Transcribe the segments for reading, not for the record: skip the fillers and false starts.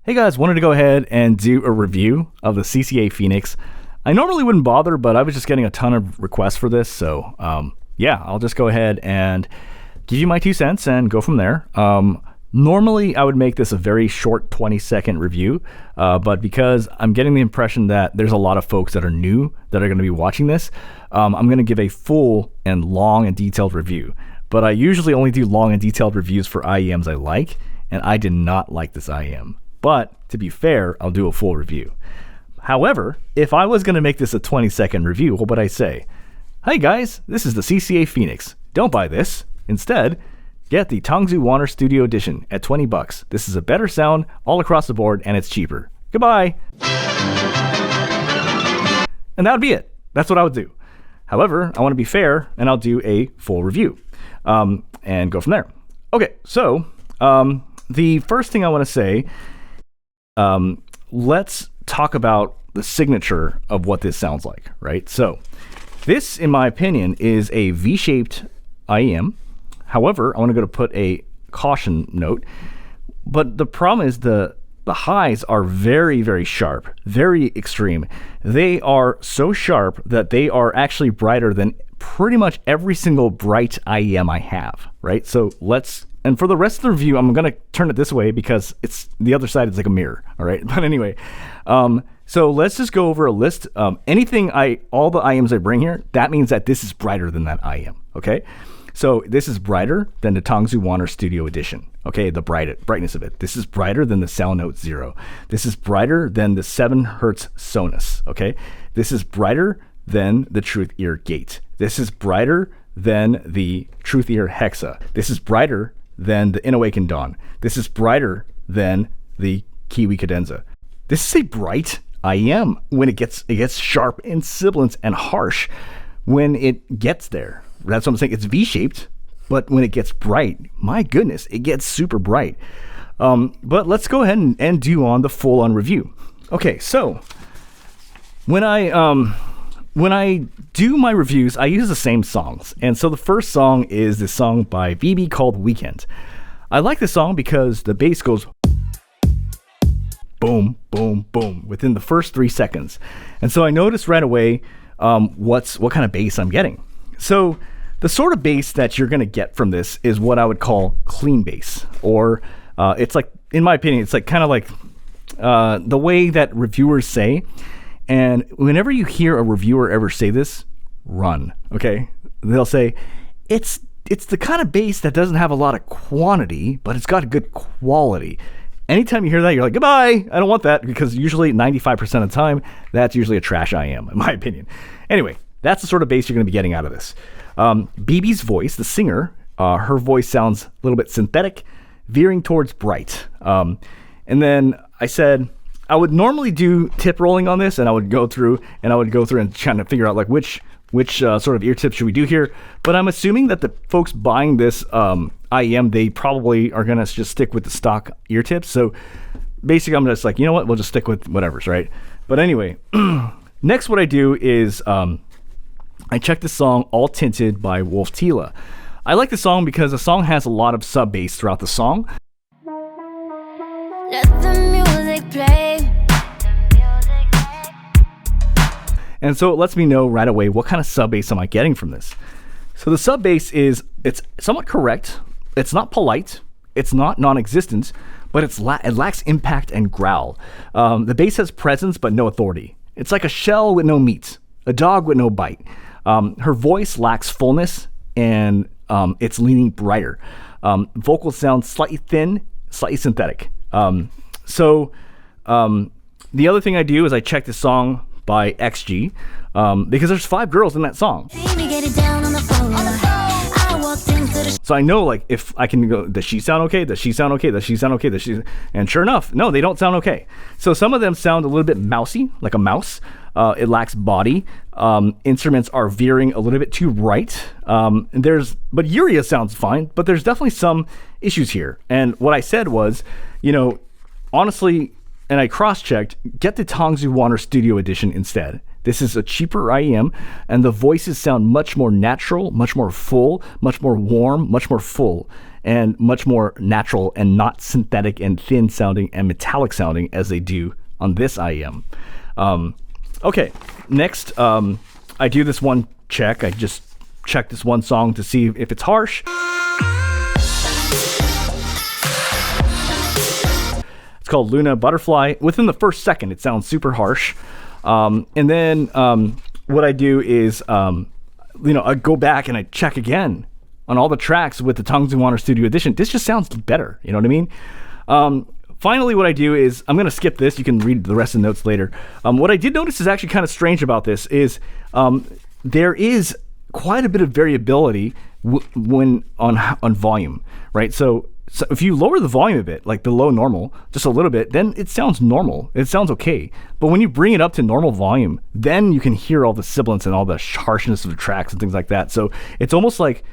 Hey guys, wanted to go ahead and do a review of the CCA Phoenix. I normally wouldn't bother, but I was just getting a ton of requests for this, so yeah, I'll just go ahead and give you my 2 cents and go from there. Normally, I would make this a very short 20-second review, but because I'm getting the impression that there's a lot of folks that are new that are going to be watching this, I'm going to give a full and long and detailed review. But I usually only do long and detailed reviews for IEMs I like, and I did not like this IEM. But to be fair, I'll do a full review. However, if I was going to make this a 20-second review, what would I say? Hey guys, this is the CCA Phoenix. Don't buy this. Instead, get the Tongzu Warner Studio Edition at $20. This is a better sound all across the board, and it's cheaper. Goodbye. And that would be it. That's what I would do. However, I want to be fair, and I'll do a full review and go from there. Okay, so the first thing I want to say, let's talk about the signature of what this sounds like, right? So this, in my opinion, is a V-shaped IEM. However, I want to put a caution note, but the problem is the highs are very, very sharp, very extreme. They are so sharp that they are actually brighter than pretty much every single bright IEM I have, right? So and for the rest of the review, I'm going to turn it this way because it's the other side is like a mirror, all right? But anyway, so let's just go over a list. All the IEMs I bring here, that means that this is brighter than that IEM, okay? So this is brighter than the Tongzu Warner Studio Edition, okay? The brightness of it. This is brighter than the Sound Note Zero. This is brighter than the 7 Hz Sonus, okay? This is brighter than the Truth Ear Gate. This is brighter than the Truth Ear Hexa. This is brighter than the Inawaken Dawn. This is brighter than the Kiwi Cadenza. This is a bright IEM when it gets sharp and sibilant and harsh when it gets there. That's what I'm saying. It's V-shaped, but when it gets bright, my goodness, it gets super bright. But let's go ahead and do on the full-on review. Okay, so when I do my reviews, I use the same songs. And so the first song is this song by BB called Weekend. I like this song because the bass goes boom, boom, boom within the first 3 seconds. And so I noticed right away what kind of bass I'm getting. So the sort of bass that you're going to get from this is what I would call clean bass. Or it's like, in my opinion, it's like kind of like the way that reviewers say. And whenever you hear a reviewer ever say this, run, okay? They'll say, it's the kind of bass that doesn't have a lot of quantity, but it's got good quality. Anytime you hear that, you're like, goodbye, I don't want that, because usually 95% of the time, that's usually a trash IEM, in my opinion. Anyway, that's the sort of bass you're going to be getting out of this. BB's voice, the singer, her voice sounds a little bit synthetic, veering towards bright. And then I said, I would normally do tip rolling on this, and I would go through and trying to figure out like which sort of ear tips should we do here. But I'm assuming that the folks buying this IEM, they probably are gonna just stick with the stock ear tips. So basically, I'm just like, you know what, we'll just stick with whatever's right. But anyway, next what I do is I check the song "All Tinted" by Wolf Tila. I like the song because the song has a lot of sub bass throughout the song. Let the music play. And so it lets me know right away what kind of sub bass am I getting from this. So the sub bass it's somewhat correct. It's not polite. It's not non-existent, but it lacks impact and growl. The bass has presence but no authority. It's like a shell with no meat, a dog with no bite. Her voice lacks fullness and it's leaning brighter. Vocals sound slightly thin, slightly synthetic. The other thing I do is I check the song by XG because there's 5 girls in that song. So I know like if I can go, does she sound okay? Does she sound okay? Does she sound okay? And sure enough, no, they don't sound okay. So some of them sound a little bit mousy, like a mouse. It lacks body. Instruments are veering a little bit too right. But Yuria sounds fine, but there's definitely some issues here. And what I said was, honestly, and I cross-checked, get the Tongzu Warner Studio Edition instead. This is a cheaper IEM, and the voices sound much more natural, much more full, much more warm, much more full. and much more natural and not synthetic and thin sounding and metallic sounding as they do on this IEM. Okay, next, I do this one check. I just check this one song to see if it's harsh. It's called Luna Butterfly. Within the first second, it sounds super harsh. And then what I do is, I go back and I check again on all the tracks with the Tongues and Water Studio Edition. This just sounds better. You know what I mean? Finally, what I do is, I'm going to skip this. You can read the rest of the notes later. What I did notice is actually kind of strange about this is there is quite a bit of variability when on volume, right? So if you lower the volume a bit, like below normal, just a little bit, then it sounds normal. It sounds okay. But when you bring it up to normal volume, then you can hear all the sibilance and all the harshness of the tracks and things like that. So it's almost like,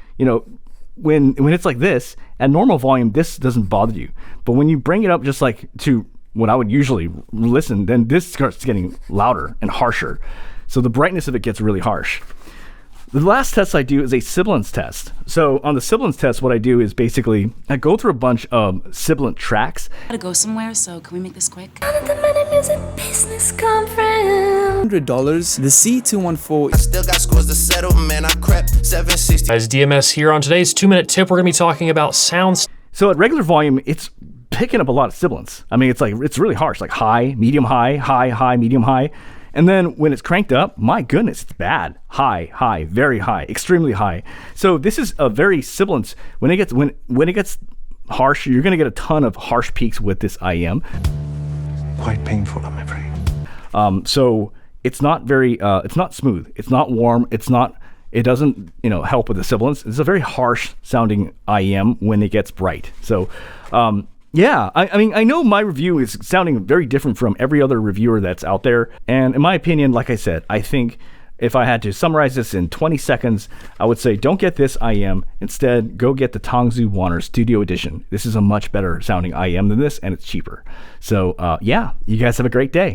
when it's like this, at normal volume, this doesn't bother you. But when you bring it up just like to what I would usually listen, then this starts getting louder and harsher. So the brightness of it gets really harsh. The last test I do is a sibilance test. So on the sibilance test, what I do is basically I go through a bunch of sibilant tracks. Gotta go somewhere, so can we make this quick? $100, the C214. Still got scores to settle, man. I crept 760. As DMS here on today's 2-minute tip, we're gonna be talking about sounds. So at regular volume, it's picking up a lot of sibilance. I mean, it's really harsh, like high, medium, high, high, high, medium, high. And then when it's cranked up, my goodness, it's bad. High, high, very high, extremely high. So this is a very sibilance. When it gets harsh, you're going to get a ton of harsh peaks with this IEM. Quite painful, I'm afraid. So it's not very, it's not smooth. It's not warm. It doesn't, help with the sibilance. It's a very harsh sounding IEM when it gets bright. So, yeah, I mean, I know my review is sounding very different from every other reviewer that's out there. And in my opinion, like I said, I think if I had to summarize this in 20 seconds, I would say don't get this IEM. Instead, go get the Tongzu Wanner Studio Edition. This is a much better sounding IEM than this, and it's cheaper. So, yeah, you guys have a great day.